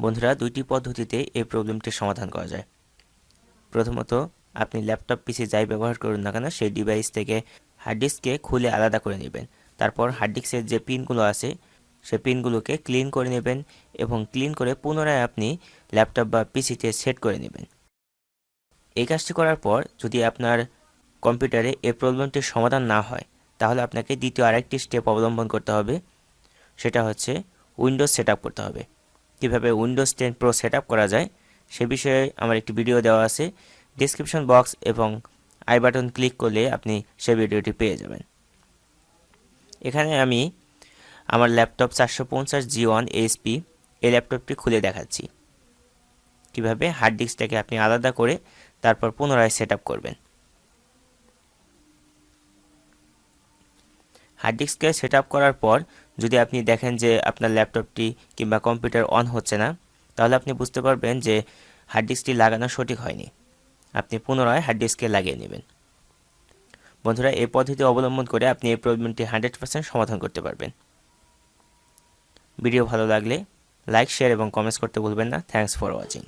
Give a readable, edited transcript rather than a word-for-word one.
বন্ধুরা, দুইটি পদ্ধতিতে এই প্রবলেমটির সমাধান করা যায়। প্রথমত, আপনি ল্যাপটপ পিসি যাই ব্যবহার করুন না কেন সেই ডিভাইস থেকে হার্ড ডিস্ককে খুলে আলাদা করে নেবেন। তারপর হার্ড ডিস্কের যে পিনগুলো আছে সেই পিনগুলোকে ক্লিন করে নেবেন এবং ক্লিন করে পুনরায় আপনি ল্যাপটপ বা পিসিতে সেট করে নেবেন। এই কাজটি করার পর যদি আপনার কম্পিউটারে এই প্রবলেমটির সমাধান না হয়, তাহলে আপনাকে দ্বিতীয় আরেকটি স্টেপ অবলম্বন করতে হবে। সেটা হচ্ছে উইন্ডোজ সেট আপ করতে হবে। কীভাবে উইন্ডোজ 10 প্রো সেট আপ করা যায় সে বিষয়ে আমার একটি ভিডিও দেওয়া আছে। ডিসক্রিপশন বক্স এবং আই বাটন ক্লিক করলে আপনি সেই ভিডিওটি পেয়ে যাবেন। এখানে আমি আমার ল্যাপটপ 450G1 এইচপি এই ল্যাপটপটি খুলে দেখাচ্ছি কিভাবে হার্ড ডিস্কটাকে আপনি আলাদা করে তারপর পুনরায় সেট আপ করবেন। হার্ড ডিস্ককে সেট আপ করার পর যদি আপনি দেখেন যে আপনার ল্যাপটপটি কিংবা কম্পিউটার অন হচ্ছে না, তাহলে আপনি বুঝতে পারবেন যে হার্ড ডিস্কটি লাগানো সঠিক হয়নি। আপনি পুনরায় হার্ড ডিস্কে লাগিয়ে নেবেন। বন্ধুরা, এই পদ্ধতি অবলম্বন করে আপনি এই প্রবলেমটি 100% সমাধান করতে পারবেন। ভিডিও ভালো লাগলে লাইক, শেয়ার এবং কমেন্টস করতে ভুলবেন না। Thanks for watching.